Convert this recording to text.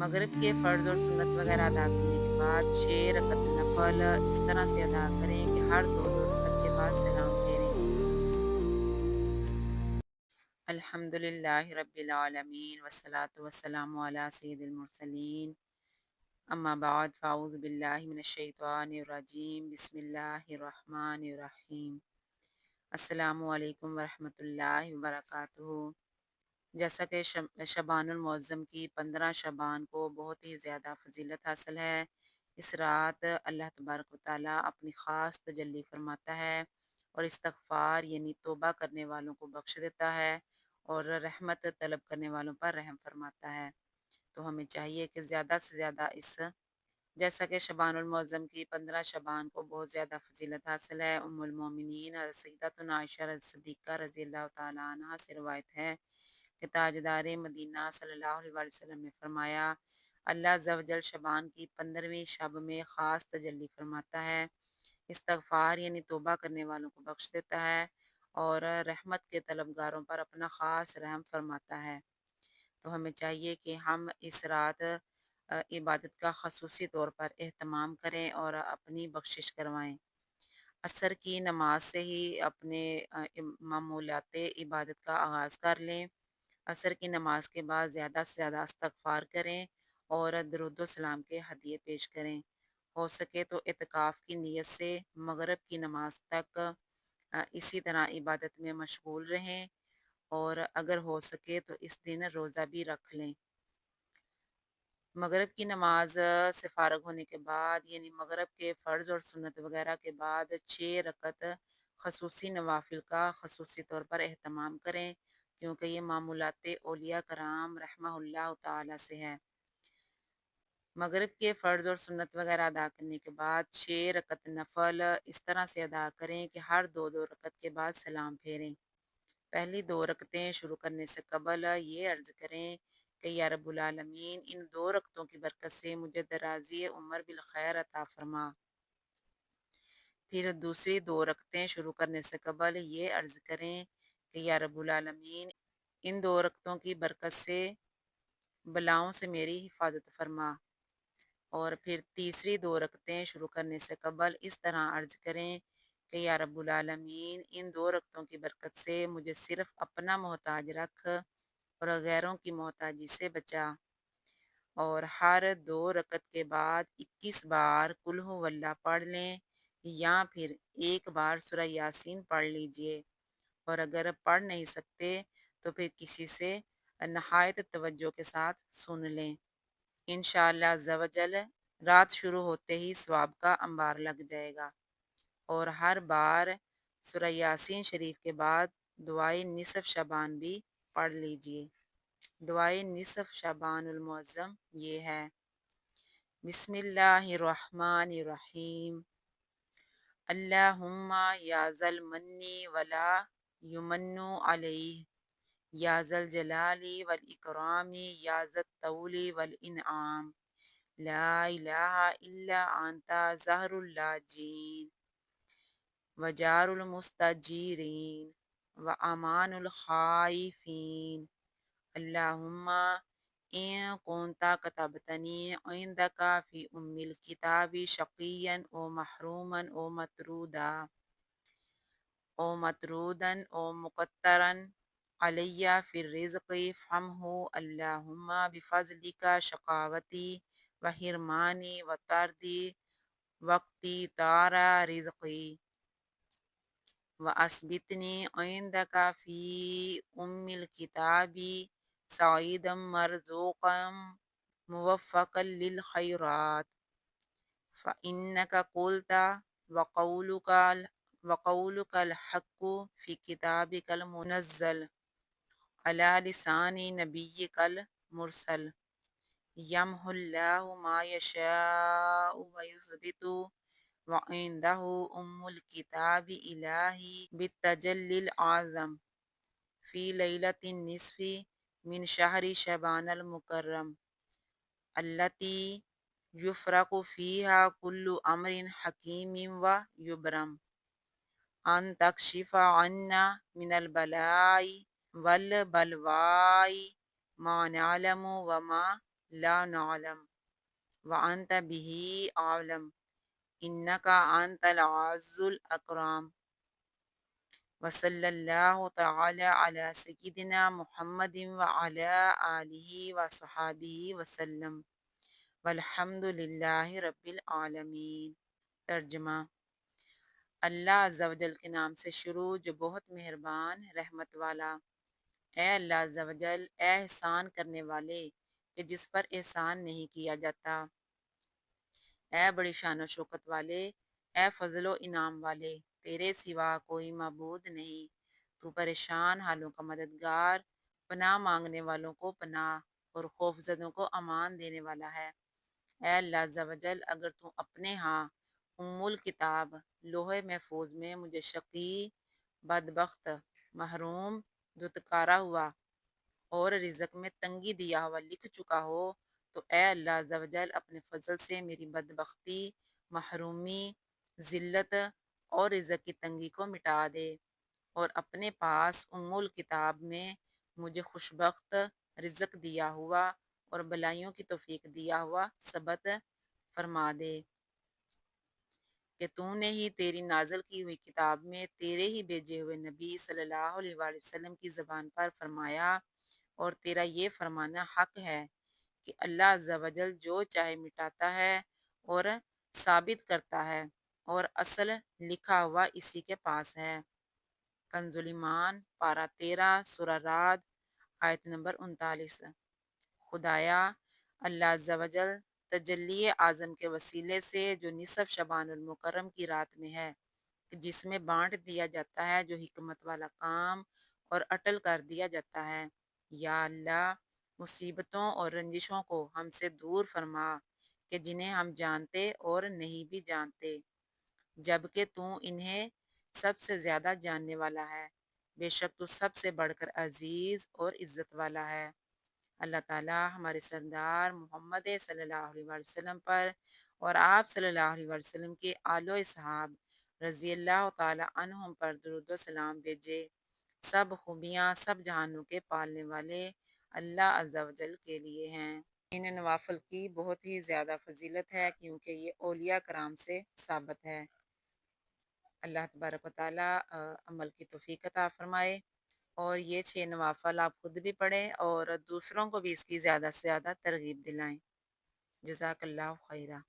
مغرب کے فرض اور سنت وغیرہ ادا کرنے کے بعد 6 رکعت نفل اس طرح سے ادا کریں کہ ہر دو رکعت کے بعد سلام پھیریں۔ الحمد للہ رب العالمین والصلاة والسلام علی سید المرسلین، اما بعد فاعوذ باللہ من الشیطان الرجیم، بسم اللہ الرحمن الرحیم۔ السلام علیکم ورحمۃ اللہ وبرکاتہ۔ جیسا کہ شبان المعظم کی 15 شبان کو بہت ہی زیادہ فضیلت حاصل ہے، اس رات اللہ تبارک و تعالیٰ اپنی خاص تجلی فرماتا ہے اور استغفار یعنی توبہ کرنے والوں کو بخش دیتا ہے اور رحمت طلب کرنے والوں پر رحم فرماتا ہے۔ تو ہمیں چاہیے کہ زیادہ سے زیادہ جیسا کہ شبان المعظم کی 15 شبان کو بہت زیادہ فضیلت حاصل ہے، ام المومنین حضرت سیدتنا عائشہ صدیقہ رضی اللہ تعالیٰ عنہ سے روایت ہے کہ تاجدار مدینہ صلی اللہ علیہ وآلہ وسلم نے فرمایا، اللہ عز و جل شبان کی 15ویں شب میں خاص تجلی فرماتا ہے، استغفار یعنی توبہ کرنے والوں کو بخش دیتا ہے اور رحمت کے طلبگاروں پر اپنا خاص رحم فرماتا ہے۔ تو ہمیں چاہیے کہ ہم اس رات عبادت کا خصوصی طور پر اہتمام کریں اور اپنی بخشش کروائیں۔ عصر کی نماز سے ہی اپنے معمولات عبادت کا آغاز کر لیں۔ عصر کی نماز کے بعد زیادہ سے زیادہ استغفار کریں اور درود و سلام کے ہدیے پیش کریں۔ ہو سکے تو اعتکاف کی نیت سے مغرب کی نماز تک اسی طرح عبادت میں مشغول رہیں اور اگر ہو سکے تو اس دن روزہ بھی رکھ لیں۔ مغرب کی نماز سے فارغ ہونے کے بعد یعنی مغرب کے فرض اور سنت وغیرہ کے بعد 6 رکعت خصوصی نوافل کا خصوصی طور پر اہتمام کریں، کیونکہ یہ معمولات اولیاء کرام رحمہ اللہ تعالی سے ہے۔ مغرب کے فرض اور سنت وغیرہ ادا کرنے کے بعد 6 رکعت نفل اس طرح سے ادا کریں کہ ہر دو رکعت کے بعد سلام پھیریں۔ پہلی 2 رکعتیں شروع کرنے سے قبل یہ عرض کریں کہ یا رب العالمین ان 2 رکعتوں کی برکت سے مجھے درازی عمر بالخیر عطا فرما۔ پھر دوسری 2 رکعتیں شروع کرنے سے قبل یہ عرض کریں کہ یا رب العالمین ان 2 رکعتوں کی برکت سے بلاؤں سے میری حفاظت فرما۔ اور پھر تیسری 2 رکعتیں شروع کرنے سے قبل اس طرح عرض کریں کہ یا رب العالمین ان 2 رکعتوں کی برکت سے مجھے صرف اپنا محتاج رکھ اور غیروں کی محتاجی سے بچا۔ اور ہر 2 رکعت کے بعد 21 بار قل ھو اللہ پڑھ لیں یا پھر ایک بار سورہ یاسین پڑھ لیجئے، اور اگر پڑھ نہیں سکتے تو پھر کسی سے نہایت توجہ کے ساتھ سن لیں۔ انشاءاللہ عز و جل رات شروع ہوتے ہی ثواب کا انبار لگ جائے گا۔ اور ہر بار سورہ یاسین شریف کے بعد دعائے نصف شعبان بھی پڑھ لیجئے۔ دعائے نصف شعبان المعظم یہ ہے: بسم اللہ الرحمن الرحیم، اللہم یا ذا المن ولا یمن علیہ، یا ذا الجلال والاکرام، یا ذا الطول والانعام، لا الہ الا انت ظہر اللاجین وجار المستجیرین وامان الخائفین، اللہم ان کنت کتبتنی عندک فی ام الکتاب شقیا او محروما او مقترا علی فی الرزق فامحو اللہم بفضلک شقاوتی و حرمانی و طردی وقتی تار رزقی و اثبتنی عندک فی ام الکتاب سعیدا مرزوقا موفقا للخیرات، فإنک قلت وقولک الحق فی کتابک المنزل علی لسان نبیک المرسل، یمحو اللہ ما یشاء ویثبت وعندہ ام الکتاب الہی بالتجلی الاعظم فی لیلۃ النصف من شہر شعبان المکرم التی یفرق فیہا کل امر حکیم و یبرم، ان تکشف عنا من البلاء والبلواء ما نعلم وما لا نعلم وانت به عالم انك انت العز الاکرم وصلی اللہ تعالی علی سیدنا محمد وعلی آلہ وصحابہ وسلم والحمد للہ رب العالمین۔ ترجمہ: اللہ عز و جل کے نام سے شروع جو بہت مہربان رحمت والا۔ اے اللہ عز و جل، اے احسان کرنے والے کہ جس پر احسان نہیں کیا جاتا، اے بڑی شان و شوکت والے، اے فضل و انعام والے، تیرے سوا کوئی معبود نہیں، تو پریشان حالوں کا مددگار، پناہ مانگنے والوں کو پناہ اور خوف زدوں کو امان دینے والا ہے۔ اے اللہ عز و جل، اگر تو اپنے ہاں الکتاب لوح محفوظ میں مجھے شقی، بدبخت، محروم، دتکارا ہوا اور رزق میں تنگی دیا ہوا لکھ چکا ہو، تو اے اللہ عز و جل اپنے فضل سے میری بدبختی، محرومی، ذلت اور رزق کی تنگی کو مٹا دے، اور اپنے پاس الکتاب میں مجھے خوشبخت، رزق دیا ہوا اور بلائیوں کی توفیق دیا ہوا ثبت فرما دے کہ تو نے ہی تیری نازل کی ہوئی کتاب میں تیرے ہی بھیجے ہوئے نبی صلی اللہ علیہ وآلہ وسلم کی زبان پر فرمایا، اور تیرا یہ فرمانا حق ہے کہ اللہ عز و جل جو چاہے مٹاتا ہے اور ثابت کرتا ہے، اور اصل لکھا ہوا اسی کے پاس ہے۔ کنز ایمان پارہ 13 سورہ رعد آیت نمبر 39۔ خدایا، اللہ عز و جل تجلی اعظم کے وسیلے سے جو نصف شعبان المکرم کی رات میں ہے، جس میں بانٹ دیا جاتا ہے جو حکمت والا کام اور اٹل کر دیا جاتا ہے، یا اللہ مصیبتوں اور رنجشوں کو ہم سے دور فرما کہ جنہیں ہم جانتے اور نہیں بھی جانتے، جبکہ تو انہیں سب سے زیادہ جاننے والا ہے، بے شک تو سب سے بڑھ کر عزیز اور عزت والا ہے۔ اللہ تعالیٰ ہمارے سردار محمد صلی اللہ علیہ وآلہ وسلم پر اور آپ صلی اللہ علیہ وآلہ وسلم کے آل و اصحاب رضی اللہ تعالیٰ عنہم پر درود و سلام بھیجے۔ سب خوبیاں سب جہانوں کے پالنے والے اللہ عز و جل کے لیے ہیں۔ ان نوافل کی بہت ہی زیادہ فضیلت ہے کیونکہ یہ اولیاء کرام سے ثابت ہے۔ اللہ تبارک و تعالیٰ عمل کی توفیق عطا فرمائے، اور یہ 6 نوافل آپ خود بھی پڑھیں اور دوسروں کو بھی اس کی زیادہ سے زیادہ ترغیب دلائیں۔ جزاک اللہ خیرہ۔